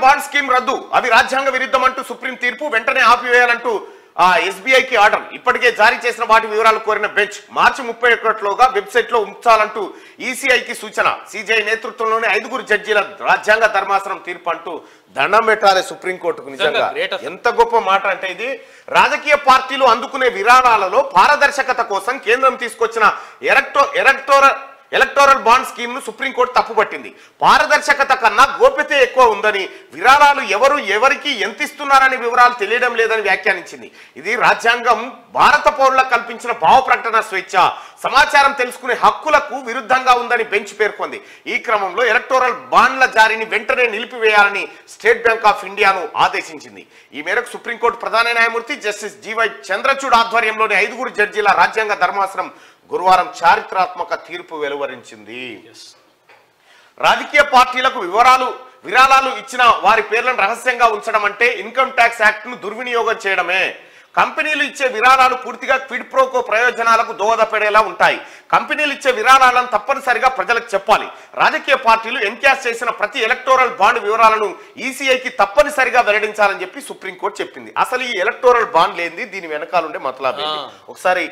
Bond scheme రద్దు, అవి రాజ్యాంగ విరుద్ధం అంటూ సుప్రీం తీర్పు, వెంటనే ఆపివేయాలంటూ ఎస్బీఐకి ఆర్డర్. ఇప్పటికే జారీ చేసిన వాటి వివరాలు కోరిన బెంచ్ మార్చి 31లోగా వెబ్సైట్ లో ఉంచాలంటూ ఈసీఐకి సూచన. సిజేఐ నేతృత్వంలోని 5 జడ్జీల రాజ్యాంగ ధర్మాసనం తీర్పు అంటూ దండం పెట్టాలి సుప్రీంకోర్టుకు. నిజంగా ఎంత గొప్ప మాట అంటే ఇది. రాజకీయ పార్టీలు అందుకునే విరాళాలలో పారదర్శకత కోసం కేంద్రం తీసుకొచ్చిన ఎలక్టోరల్ బాండ్ స్కీమ్ ను సుప్రీంకోర్టు తప్పుపట్టింది. పారదర్శకత కన్నా గోప్యత ఎక్కువ ఉందని, విరాళాలు ఎవరికి ఎంత ఇస్తున్నారనే వివరాలు తెలియడం లేదని వ్యాఖ్యానించింది. ఇది రాజ్యాంగం భారత పౌరులకు కల్పించిన భావ ప్రకటన స్వేచ్ఛ, సమాచారం తెలుసుకునే హక్కులకు విరుద్ధంగా ఉందని బెంచ్ పేర్కొంది. ఈ క్రమంలో ఎలక్టోరల్ బాండ్ల జారీని వెంటనే నిలిపివేయాలని స్టేట్ బ్యాంక్ ఆఫ్ ఇండియాను ఆదేశించింది. ఈ మేరకు సుప్రీంకోర్టు ప్రధాన న్యాయమూర్తి జస్టిస్ జీవై చంద్రచూడ్ ఆధ్వర్యంలోని 5 జడ్జీల రాజ్యాంగ ధర్మాసనం గురువారం చారిత్రాత్మక తీర్పు వెలువరించింది. రాజకీయ పార్టీలకు విరాళాలు ఇచ్చిన వారి పేర్లను రహస్యంగా ఉంచడం అంటే ఇన్కమ్ ట్యాక్స్ యాక్ట్ ను దుర్వినియోగం చేయడమే. కంపెనీలు ఇచ్చే విరాళాలు పూర్తిగా క్విడ్ ప్రోకో ప్రయోజనాలకు దోహదపడేలా ఉంటాయి. కంపెనీలు ఇచ్చే విరాళాలను తప్పనిసరిగా ప్రజలకు చెప్పాలి. రాజకీయ పార్టీలు ఎన్కాష్ చేసిన ప్రతి ఎలక్టోరల్ బాండ్ వివరాలను ఈసీఐకి తప్పనిసరిగా వెల్లడించాలని చెప్పి సుప్రీంకోర్టు చెప్పింది. అసలు ఈ ఎలక్టోరల్ బాండ్ లేనిది దీని వెనకాలండే మతలబ్ ఏంది? ఒకసారి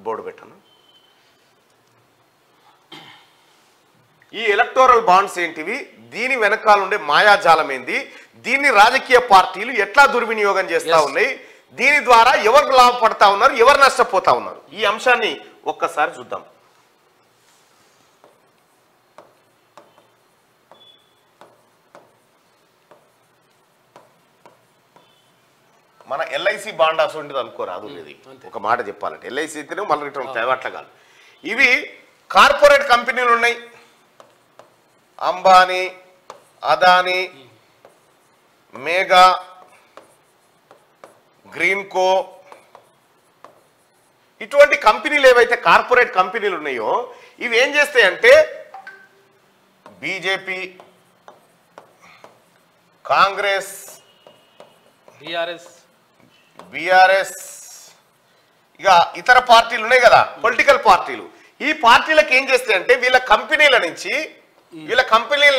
బోర్డు పెట్టాను. ఈ ఎలక్టోరల్ బాండ్స్ ఏంటివి, దీని వెనకాలండే మాయాజాలం ఏంది, దీన్ని రాజకీయ పార్టీలు ఎట్లా దుర్వినియోగం చేస్తా ఉన్నాయి, దీని ద్వారా ఎవరు లాభపడతా ఉన్నారు, ఎవరు నష్టపోతా ఉన్నారు, ఈ అంశాన్ని ఒక్కసారి చూద్దాం. మన ఎల్ఐసి బాండ్ అసలు అనుకోరాదు. ఇది ఒక మాట చెప్పాలంటే ఎల్ఐసి అయితేనే మళ్ళీ రిటర్న్ అట్లా కాదు. ఇవి కార్పొరేట్ కంపెనీలు ఉన్నాయి, అంబానీ, అదానీ, మేఘా, గ్రీన్కో, ఇటువంటి కంపెనీలు ఏవైతే కార్పొరేట్ కంపెనీలు ఉన్నాయో ఇవి ఏం చేస్తాయంటే బీజేపీ, కాంగ్రెస్, బీఆర్ఎస్ ఇక ఇతర పార్టీలు ఉన్నాయి కదా, పొలిటికల్ పార్టీలు. ఈ పార్టీలకు ఏం చేస్తాయంటే వీళ్ళ కంపెనీల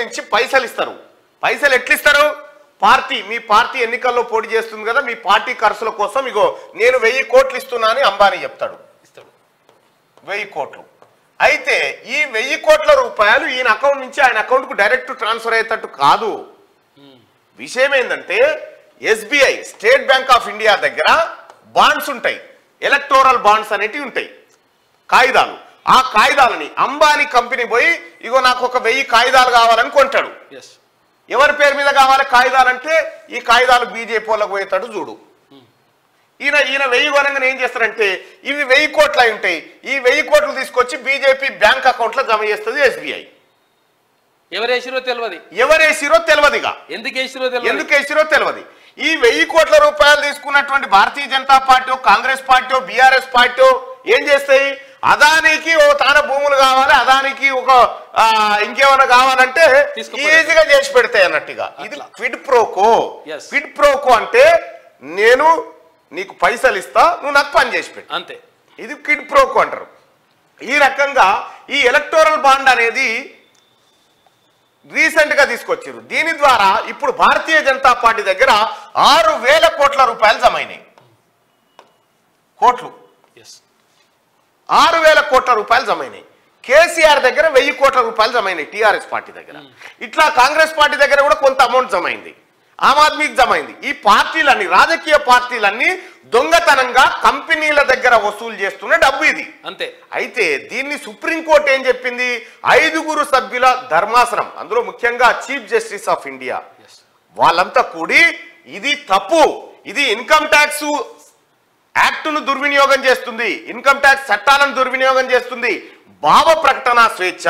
నుంచి పైసలు ఇస్తారు. పైసలు ఎట్లా ఇస్తారు? మీ పార్టీ ఎన్నికల్లో పోటీ చేస్తుంది కదా, మీ పార్టీ ఖర్చుల కోసం ఇగో నేను 1000 కోట్లు ఇస్తున్నా అని అంబానీ చెప్తాడు. 1000 కోట్లు. అయితే ఈ 1000 కోట్ల రూపాయలు ఈయన అకౌంట్ నుంచి ఆయన అకౌంట్ కు డైరెక్ట్ ట్రాన్స్ఫర్ అయ్యేటట్టు కాదు. విషయం ఏంటంటే SBI, state bank of India దగ్గర బాండ్స్ ఉంటాయి, ఎలక్టోరల్ బాండ్స్ అనేటివి ఉంటాయి, కాగితాలు. ఆ కాగితాలని అంబానీ కంపెనీ పోయి ఇగో నాకు ఒక 1000 కాగితాలు కావాలని కొంటాడు. ఎవరి పేరు మీద కావాలి కాగితాలంటే ఈ కాగితాలు బీజేపీ వాళ్ళకు పోయేటాడు చూడు. ఈయన 1000 కొనంగానే ఏం చేస్తారంటే ఇవి 1000 కోట్లు అయి ఉంటాయి. ఈ 1000 కోట్లు తీసుకొచ్చి బీజేపీ బ్యాంక్ అకౌంట్ లో జమ చేస్తుంది ఎస్బీఐ. ఎవరేసిరో తెలియదుగా, ఎందుకు వేసిరో తెలియదు. ఈ 1000 కోట్ల రూపాయలు తీసుకున్నటువంటి Bharatiya Janata party, Congress party, BRS party ఏం చేస్తాయి? అదానికి ఓ తాన భూములు కావాలి, అదానికి ఒక ఇంకేమైనా కావాలంటే ఈజీగా చేసి పెడతాయి అన్నట్టుగా. ఇది క్విడ్ ప్రోకో. క్విడ్ ప్రోకో అంటే నేను నీకు పైసలు ఇస్తా, నువ్వు నాకు పని చేసి పెట్టు, అంతే. ఇది క్విడ్ ప్రోకో అంటారు. ఈ రకంగా ఈ ఎలక్టోరల్ బాండ్ అనేది రీసెంట్ గా తీసుకొచ్చారు. దీని ద్వారా ఇప్పుడు భారతీయ జనతా పార్టీ దగ్గర 6000 కోట్ల రూపాయలు జమ అయినాయి. 6000 కోట్ల రూపాయలు జమ అయినాయి. కేసీఆర్ దగ్గర 1000 కోట్ల రూపాయలు జమ అయినాయి టీఆర్ఎస్ పార్టీ దగ్గర. ఇట్లా కాంగ్రెస్ పార్టీ దగ్గర కూడా కొంత అమౌంట్ జమ అయింది, ఆమ్ ఆద్మీకి జమ అయింది. ఈ పార్టీలన్నీ, రాజకీయ పార్టీలన్నీ దొంగతనంగా కంపెనీల దగ్గర వసూలు చేస్తున్న డబ్బు ఇది, అంతే. అయితే దీన్ని సుప్రీంకోర్టు ఏం చెప్పింది? 5 సభ్యుల ధర్మాసనం, అందులో ముఖ్యంగా చీఫ్ జస్టిస్ ఆఫ్ ఇండియా వాళ్ళంతా కూడి ఇది తప్పు, ఇది ఇన్కమ్ ట్యాక్స్ యాక్ట్ ను దుర్వినియోగం చేస్తుంది, ఇన్కమ్ ట్యాక్స్ చట్టాలను దుర్వినియోగం చేస్తుంది, భావ ప్రకటన స్వేచ్ఛ.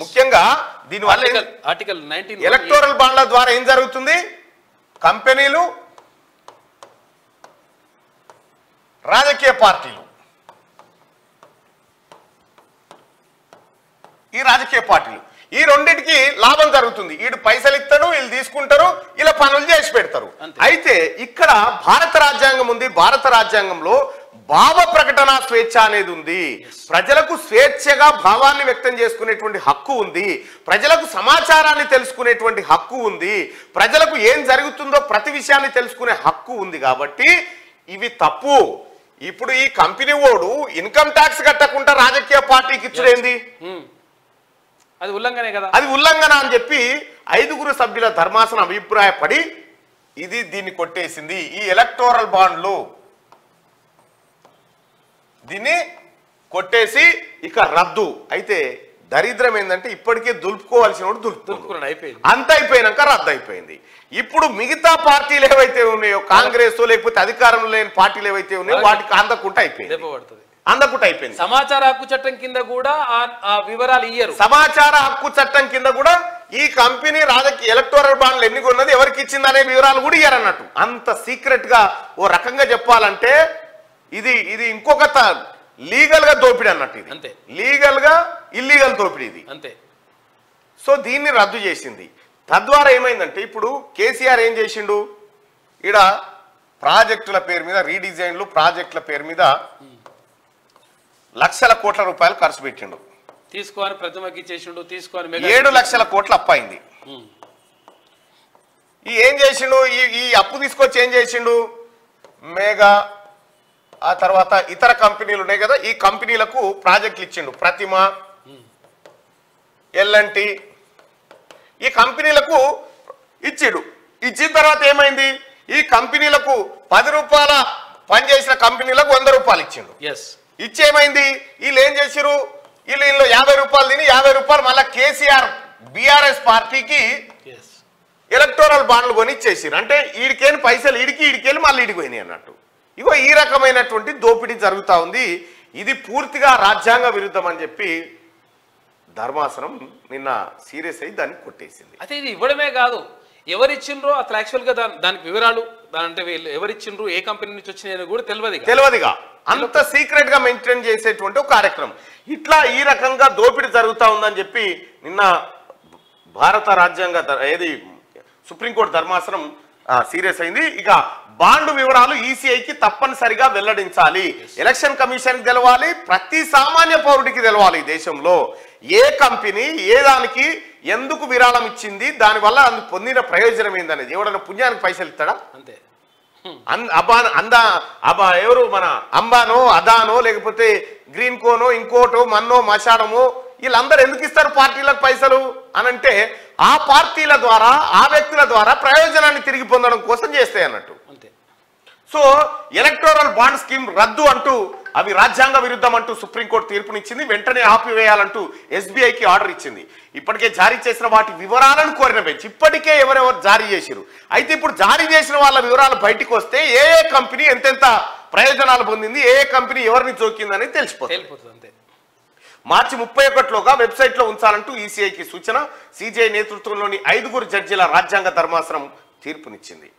ముఖ్యంగా దీనివల్ల ఆర్టికల్ 19 ఎలక్టోరల్ బాండ్ల ద్వారా ఏం జరుగుతుంది? కంపెనీలు, రాజకీయ పార్టీలు, ఈ రెండింటికి లాభం జరుగుతుంది. వీడు పైసలు ఇస్తాడు, వీళ్ళు తీసుకుంటారు, ఇలా పనులు చేసి పెడతారు. అయితే ఇక్కడ భారత రాజ్యాంగం ఉంది. భారత రాజ్యాంగంలో భావ ప్రకటన స్వేచ్ఛ అనేది ఉంది. ప్రజలకు స్వేచ్ఛగా భావాన్ని వ్యక్తం చేసుకునేటువంటి హక్కు ఉంది. ప్రజలకు సమాచారాన్ని తెలుసుకునేటువంటి హక్కు ఉంది. ప్రజలకు ఏం జరుగుతుందో ప్రతి విషయాన్ని తెలుసుకునే హక్కు ఉంది. కాబట్టి ఇవి తప్పు. ఇప్పుడు ఈ కంపెనీ ఓడు ఇన్కమ్ ట్యాక్స్ కట్టకుండా రాజకీయ పార్టీకి ఇచ్చుడేంది? అది ఉల్లంఘనే కదా. అది ఉల్లంఘన అని చెప్పి 5 సభ్యుల ధర్మాసనం అభిప్రాయపడి దీన్ని కొట్టేసింది. ఈ ఎలక్టోరల్ బాండ్లు దీన్ని కొట్టేసి ఇక రద్దు. అయితే దరిద్రం ఏంటంటే ఇప్పటికే దులుపుకోవాల్సిన దులుపుకున్నాడు, అయిపోయింది. అంత అయిపోయినాక రద్దు అయిపోయింది. ఇప్పుడు మిగతా పార్టీలు ఏవైతే ఉన్నాయో, కాంగ్రెస్ లేకపోతే అధికారంలో లేని పార్టీలు ఏవైతే ఉన్నాయో వాటికి అందకుండా అయిపోయింది. అందకుండా అయిపోయింది. సమాచార హక్కు చట్టం కింద కూడా ఆ వివరాలు ఇయ్యరు. సమాచార హక్కు చట్టం కింద కూడా ఈ కంపెనీ రాజకీయ ఎలక్టోరల్ బాండ్లు ఎన్ని కొన్నది, ఎవరికి ఇచ్చింది అనే వివరాలు కూడా ఇయ్యారన్నట్టు. అంత సీక్రెట్ గా ఓ రకంగా చెప్పాలంటే ఇది ఇంకొక లీగల్ గా దోపిడీ అన్నట్టు. ఇది అంతే, లీగల్ గా ఇల్లీగల్ దోపిడీ ఇది. అంతే. సో దీన్ని రద్దు చేసింది. తద్వారా ఏమైందంటే ఇప్పుడు కేసీఆర్ ఏం చేసిండు, ఈడ ప్రాజెక్టుల పేరు మీద రీడిజైన్లు, ప్రాజెక్టుల పేరు మీద లక్షల కోట్ల రూపాయలు ఖర్చు పెట్టిండు. తీసుకొని ప్రతిమకి ఇచ్చేసిండు, తీసుకొని 7 లక్షల కోట్లు అప్పు అయింది. ఏం చేసిండు, ఈ అప్పు తీసుకొచ్చి ఏం చేసిండు, మేఘా ఆ తర్వాత ఇతర కంపెనీలు ఉన్నాయి కదా, ఈ కంపెనీలకు ప్రాజెక్టులు ఇచ్చిండు. ప్రతిమ, ఎల్ఎన్టీ, ఈ కంపెనీలకు ఇచ్చిండు. ఇచ్చిన తర్వాత ఏమైంది, ఈ కంపెనీలకు 10 రూపాయల పనిచేసిన కంపెనీలకు 100 రూపాయలు ఇచ్చిండు. ఇచ్చేమైంది, వీళ్ళు ఏం చేసిరు, వీళ్ళు 50 రూపాయలు తిని 50 రూపాయలు మళ్ళీ కేసీఆర్ బీఆర్ఎస్ పార్టీకి ఎలక్టోరల్ బాండ్లు కొని ఇచ్చేసిరు. అంటే ఈడికేని పైసలు ఈడికెళ్ళి మళ్ళీ ఈడికి పోయినాయి అన్నట్టు. ఇగో ఈ రకమైనటువంటి దోపిడీ జరుగుతూ ఉంది. ఇది పూర్తిగా రాజ్యాంగ విరుద్ధం అని చెప్పి ధర్మాసనం నిన్న సీరియస్ అయ్యి దాన్ని కొట్టేసింది. అయితే ఇది ఇవ్వడమే కాదు, ఎవరిచ్చిండ్రో అసలు యాక్చువల్గా దానికి వివరాలు, అంటే వీళ్ళు ఎవరిచ్చిండ్రు, ఏ కంపెనీ నుంచి వచ్చినాయని కూడా తెలియదుగా. అంత సీక్రెట్ గా మెయింటైన్ చేసేటువంటి ఒక కార్యక్రమం. ఇట్లా ఈ రకంగా దోపిడీ జరుగుతూ ఉందని చెప్పి నిన్న భారత రాజ్యాంగ సుప్రీంకోర్టు ధర్మాసనం సీరియస్ అయింది. ఇక బాండు వివరాలు ఈసీఐకి తప్పనిసరిగా వెల్లడించాలి. ఎలక్షన్ కమిషన్ తెలవాలి, ప్రతి సామాన్య పౌరుడికి తెలవాలి. దేశంలో ఏ కంపెనీ ఏ దానికి ఎందుకు విరాళం ఇచ్చింది, దానివల్ల అందుకు పొందిన ప్రయోజనం ఏందనేది. ఎవడన్నా పుణ్యానికి పైసలు ఇస్తాడా? అంతే. ఎవరు మన అంబానో అదానో లేకపోతే గ్రీన్ కోనో ఇంకోటో మన్నో మశానమో వీళ్ళందరూ ఎందుకు ఇస్తారు పార్టీలకు పైసలు అనంటే ఆ పార్టీల ద్వారా ఆ వ్యక్తుల ద్వారా ప్రయోజనాన్ని తిరిగి పొందడం కోసం చేస్తాయి అన్నట్టు. సో ఎలక్టోరల్ బాండ్ స్కీమ్ రద్దు అంటూ అవి రాజ్యాంగ విరుద్ధం అంటూ సుప్రీంకోర్టు తీర్పునిచ్చింది. వెంటనే ఆపివేయాలంటూ ఎస్బీఐకి ఆర్డర్ ఇచ్చింది. ఇప్పటికే జారీ చేసిన వాటి వివరాలను కోరిన బెంచ్ ఇప్పటికే ఎవరెవరు జారీ చేసిరు. అయితే ఇప్పుడు జారీ చేసిన వాళ్ళ వివరాలు బయటకు వస్తే ఏ కంపెనీ ఎంతెంత ప్రయోజనాలు పొందింది, ఏ కంపెనీ ఎవరిని జోకిందని తెలిసిపోతుంది. మార్చి 31లోగా వెబ్సైట్లో ఉంచాలంటూ ఈసీఐకి సూచన. సిజేఐ నేతృత్వంలోని 5 జడ్జీల రాజ్యాంగ ధర్మాసనం తీర్పునిచ్చింది.